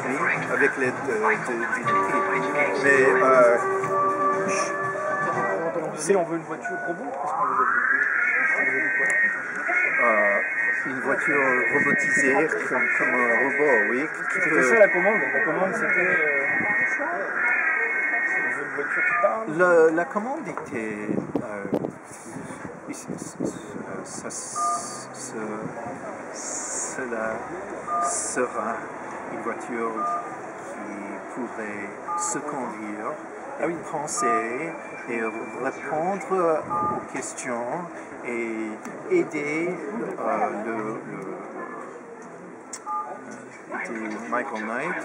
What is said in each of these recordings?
Oui, avec l'aide d'une équipe. Mais si on veut une voiture robot, qu'est-ce qu'on vous a dit une voiture robotisée comme un robot, oui. C'était ça la commande. La commande c'était une voiture qui parle. La commande était cela sera une voiture qui pourrait se conduire, penser et répondre aux questions et aider Michael Knight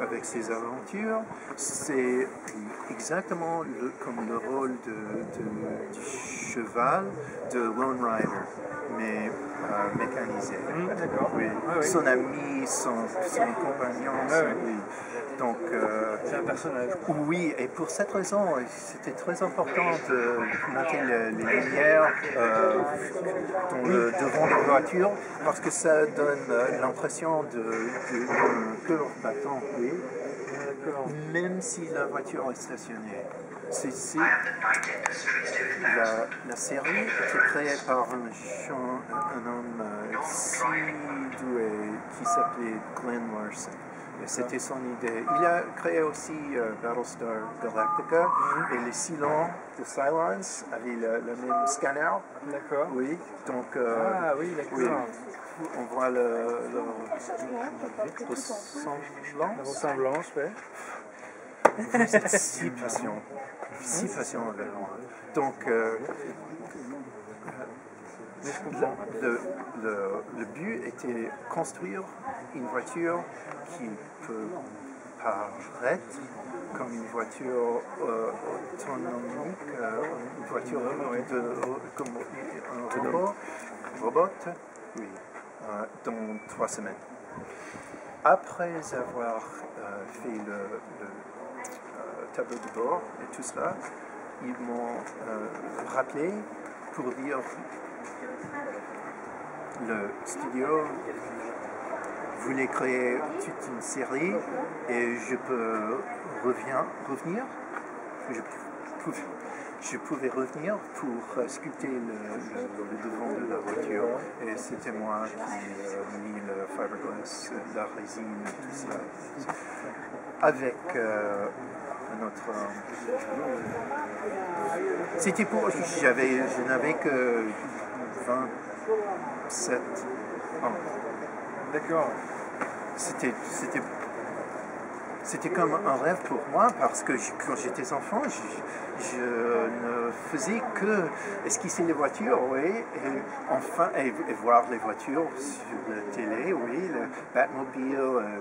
avec ses aventures. C'est exactement comme le rôle du cheval de Lone Rider, mais mécanisé. D'accord. Oui. Son ami, son compagnon. Oui. Donc, c'est un personnage. Oui, et pour cette raison, c'était très important de monter les lumières dans le devant de la voiture, parce que ça donne l'impression d'un cœur battant, oui, même si la voiture est stationnée. La série était créée par un homme si doué qui s'appelait Glenn Larson. C'était son idée. Il a créé aussi Battlestar Galactica et les Cylons de Cylons avaient le même scanner. D'accord. Oui, donc. Oui, d'accord. Oui, on voit la ressemblance, ouais. Vous êtes si patient avec moi. Donc, le but était construire une voiture qui peut paraître comme une voiture autonomique, une voiture comme un robot, oui, dans 3 semaines. Après avoir fait le tableau de bord et tout cela, ils m'ont rappelé pour dire le studio voulait créer toute une série et je peux revenir. Je pouvais revenir pour sculpter le devant de la voiture. Et c'était moi qui mis le fiberglass, la résine, tout cela. Avec un autre. C'était pour. Je n'avais que 27 ans. D'accord. C'était comme un rêve pour moi parce que quand j'étais enfant, je ne faisais que esquisser les voitures, oui, et voir les voitures sur la télé, oui, le Batmobile,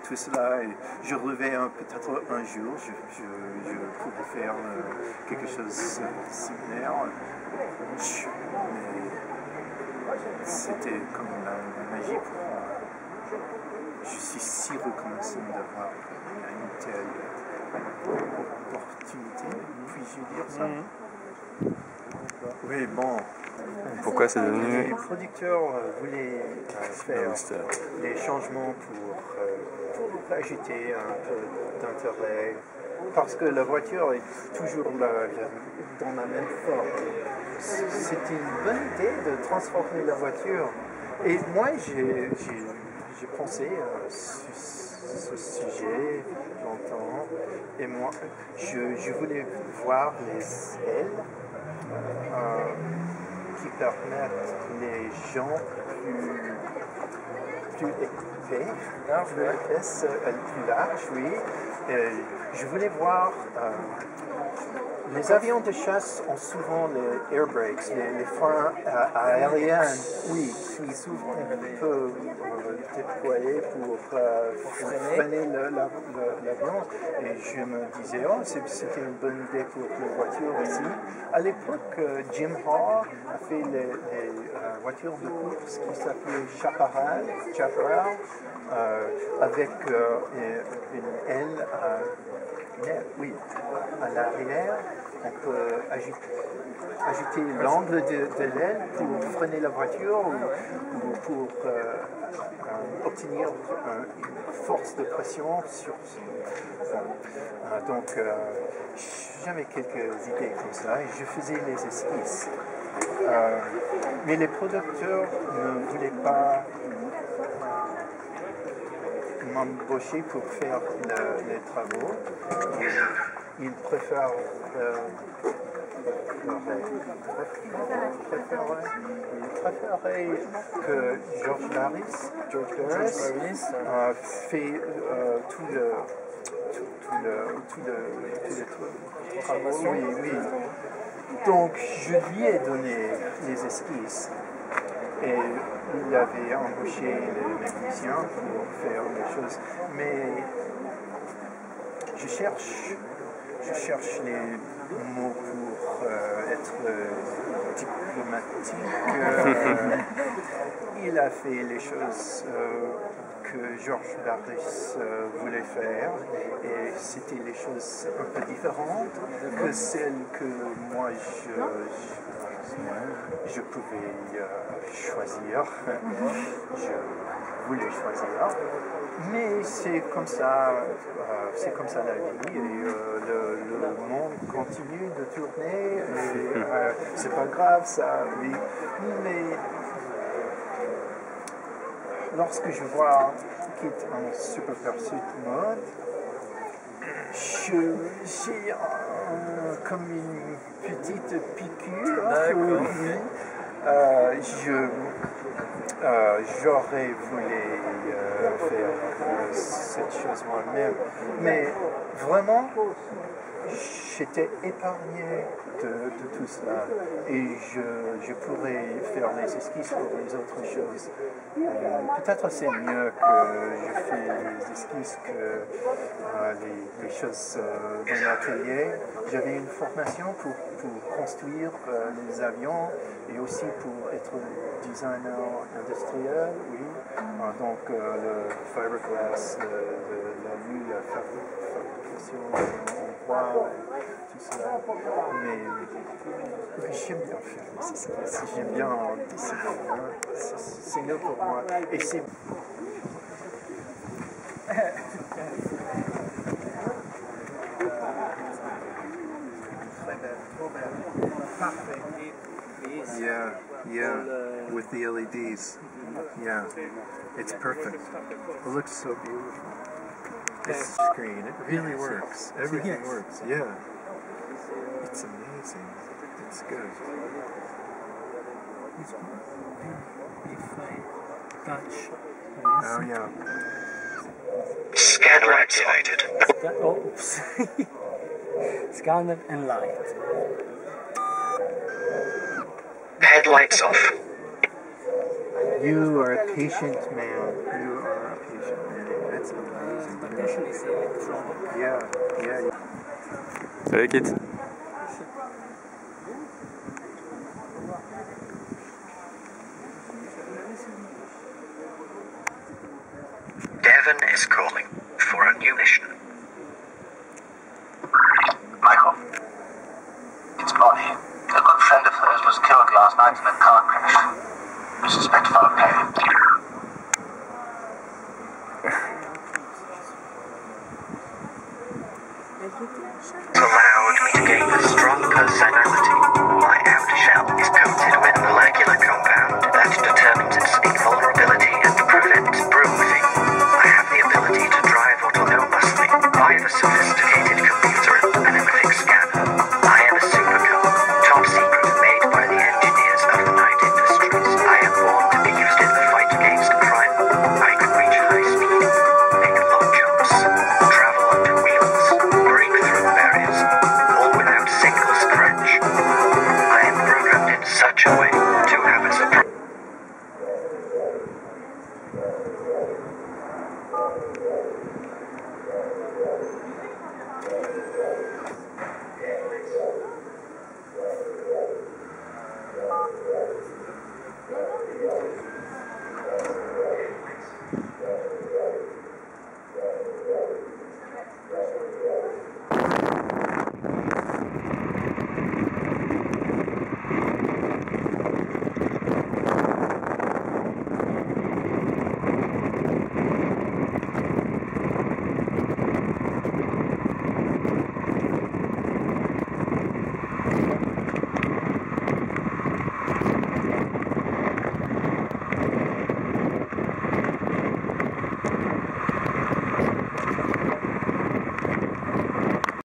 tout cela. Et je rêvais peut-être un jour, je pourrais faire quelque chose de similaire. Mais c'était comme la magie pour moi. Je suis si reconnaissant d'avoir une telle opportunité. Puis-je dire ça? Oui, bon. Pourquoi c'est devenu... Les producteurs voulaient faire des changements pour ajouter un peu d'intérêt. Parce que la voiture est toujours dans la même forme. C'était une bonne idée de transformer la voiture. Et moi, j'ai pensé ce sujet longtemps, et moi, je voulais voir les ailes qui permettent les gens plus épais, plus larges, oui. Je voulais voir. Les avions de chasse ont souvent les air brakes, les freins aériens, oui, qui souvent on peut déployer pour freiner l'avion. Et je me disais, c'était une bonne idée pour les voitures aussi. À l'époque, Jim Hall a fait les voitures de course qui s'appelaient Chaparral, avec une aile à l'arrière on peut ajouter l'angle de l'aile pour freiner la voiture ou pour obtenir une force de pression sur donc j'avais quelques idées comme ça et je faisais les esquisses. Mais les producteurs ne voulaient pas m'embaucher pour faire les travaux. Ils préféraient que George Barris fait tout le travail. Oui. Donc je lui ai donné les esquisses et il avait embauché les techniciens pour faire les choses. Mais je cherche les mots pour être diplomatique. Il a fait les choses que George Barris voulait faire et c'était les choses un peu différentes que celles que moi je pouvais choisir. Je voulais choisir. Mais c'est comme ça la vie et le monde continue de tourner et c'est pas grave ça, oui. Mais lorsque je vois Kit en Super Pursuit mode, j'ai comme une petite piqûre. J'aurais voulu faire cette chose moi-même, mais vraiment, j'étais épargné de tout cela et je pourrais faire les esquisses pour les autres choses. Peut-être c'est mieux que je fais les esquisses que les choses dans l'atelier. J'avais une formation pour construire les avions et aussi pour être designer industriel, oui. Donc le fiberglass, la fabrication en bois, tout cela. Mais j'aime bien faire les esquisses, j'aime bien dessiner. C'est mieux pour moi. Et c'est Yeah, with the LEDs. Yeah, it's perfect. It looks so beautiful. This screen, it really works. Everything works. Yeah, it's amazing. It's good. Oh yeah. Scanner activated. Oops. Scanner and light. Headlights off. You are a patient man. You are a patient man. That's amazing. Potentially it's electronic. Yeah. Salut Kit. Devon is calling for a new mission. Michael, it's Bonnie. A good friend of hers was killed last night in a car crash. We suspect foul play. Allowed me to gain a strong personality. My outer shell is coated with a molecular compound that determines its invulnerability and prevents bruising. I have the ability to drive autonomously. I have a sophisticated computer and analytic scanner. I am a supercar, top secret, made by the engineers of the Knight Industries. I am born to be used in the fight against crime. I can reach high speed, make long jumps, travel under wheels, break through barriers, all without a single scratch. I am programmed in such a way to have a surprise.